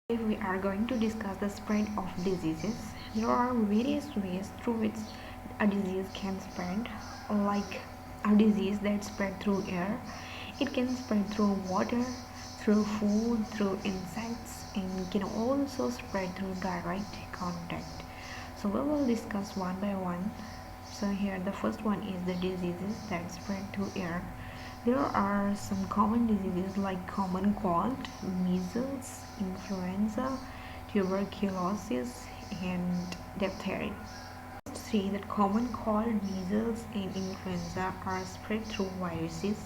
If we are going to discuss the spread of diseases, there are various ways through which a disease can spread, like a disease that spread through air. It can spread through water, through food, through insects, and can also spread through direct contact. So we will discuss one by one. So here the first one is the diseases that spread through air. There are some common diseases like common cold, measles, influenza, tuberculosis, and diphtheria. Let's see that common cold, measles, and influenza are spread through viruses.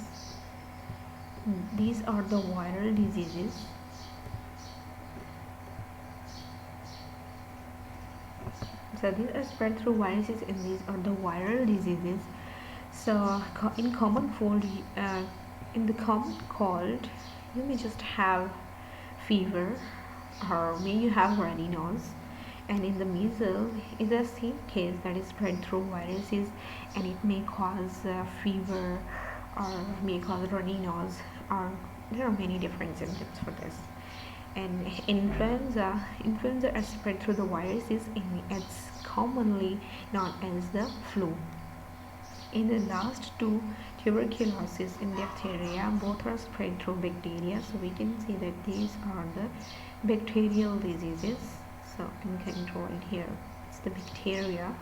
These are the viral diseases. So these are spread through viruses, and these are the viral diseases. So in common cold, in the common cold, you may just have fever, or may you have runny nose. And in the measles, is the same case that is spread through viruses, and it may cause fever, or may cause runny nose, or there are many different symptoms for this. And influenza is spread through the viruses, and it's commonly known as the flu. In the last two, tuberculosis and diphtheria, both are spread through bacteria. So we can see that these are the bacterial diseases. So I'm going to write here, it's the bacteria.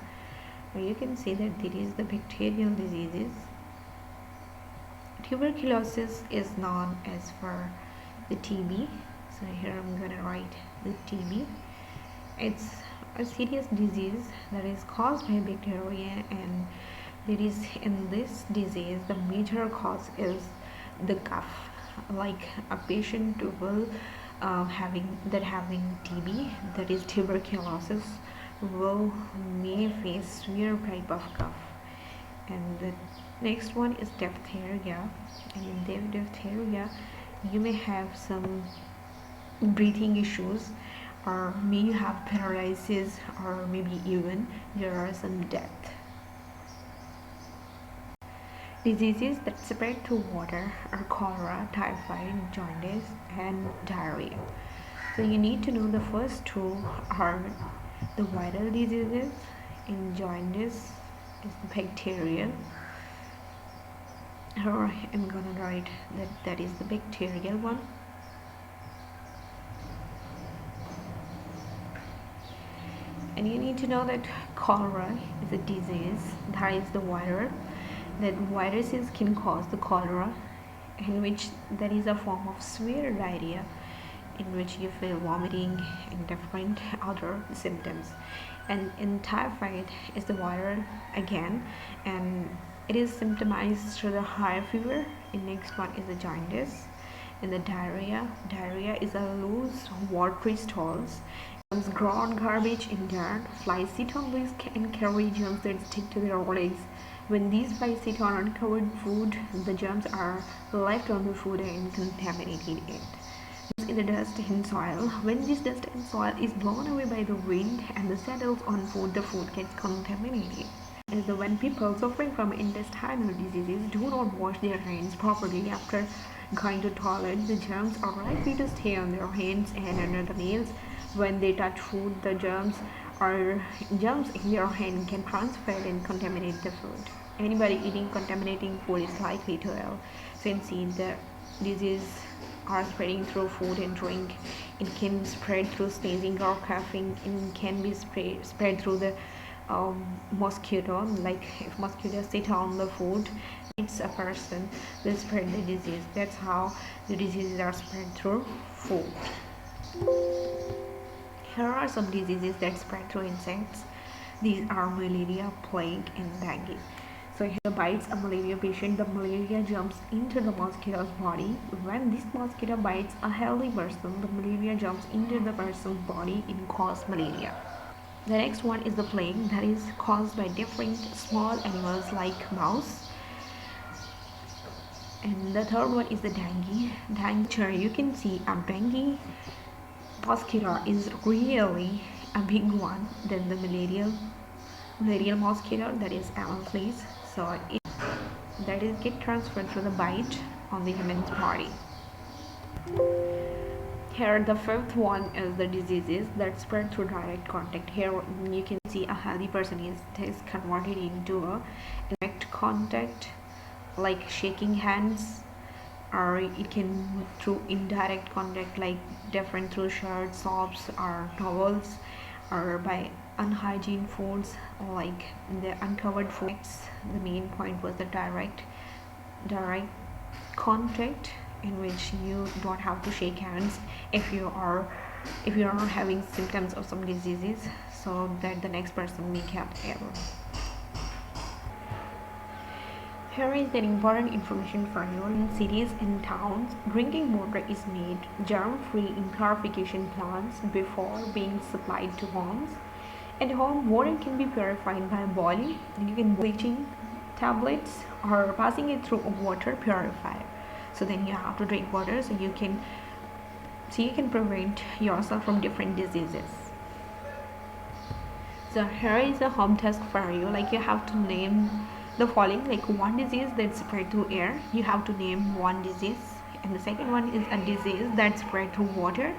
You can see that it is the bacterial diseases. Tuberculosis is known as for the TB. So here I'm going to write the TB. It's a serious disease that is caused by bacteria, and there is in this disease the major cause is the cough. Like a patient will having TB, that is tuberculosis, may face severe type of cough. And the next one is diphtheria, and in diphtheria you may have some breathing issues, or may you have paralysis, or maybe even there are some death. Diseases that spread through water are cholera, typhoid, jaundice, and diarrhea. So you need to know the first two are the viral diseases, and jaundice is the bacterial. Or I'm gonna write that is the bacterial one. And you need to know that cholera is a disease that is the viral, that viruses can cause the cholera, in which there is a form of severe diarrhea, in which you feel vomiting and different other symptoms. And in typhoid is the viral again, and it is symptomized through the high fever. And next one is the jaundice. And the diarrhea is a loose watery stools. Germs grow on garbage and dirt. Flies sit on these and carry germs that stick to their legs. When these flies sit on uncovered food, the germs are left on the food and contaminated it. In the dust and soil, when this dust and soil is blown away by the wind and settles on food, the food gets contaminated. As when people suffering from intestinal diseases do not wash their hands properly after going to toilet, the germs are likely to stay on their hands and under the nails. When they touch food, the germs in their hand can transfer and contaminate the food. Anybody eating contaminating food is likely to ill. Since the disease are spreading through food and drink, it can spread through sneezing or coughing, and can be spread through the mosquito. Like if mosquitoes sit on the food, it's a person will spread the disease. That's how the diseases are spread through food. Here are some diseases that spread through insects. These are malaria, plague, and dengue. So here bites a malaria patient, the malaria jumps into the mosquito's body. When this mosquito bites a healthy person, the malaria jumps into the person's body and causes malaria. The next one is the plague, that is caused by different small animals like mouse. And the third one is the dengue. Dengue, you can see a dengue mosquito is really a big one than the malarial mosquito, that is Anopheles. So that is get transferred through the bite on the human's body. Here the fifth one is the diseases that spread through direct contact. Here you can see a healthy person is converted into a direct contact, like shaking hands, or it can through indirect contact, like different through shirts, soaps, or towels, or by unhygiene foods like the uncovered foods. The main point was the direct contact, in which you don't have to shake hands if you are not having symptoms of some diseases, so that the next person may get error. Here is an important information for you. In cities and towns, drinking water is made germ-free in purification plants before being supplied to homes. At home, water can be purified by boiling, you can bleaching tablets, or passing it through a water purifier. So then you have to drink water so you can prevent yourself from different diseases. So here is a home task for you, like you have to name the following, like one disease that spread through air, you have to name one disease, and the second one is a disease that spread through water,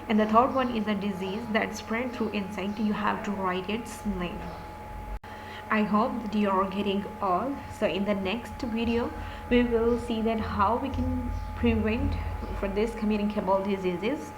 and the third one is a disease that spread through insect. You have to write its name. I hope that you are getting all. So in the next video we will see that how we can prevent for these communicable diseases.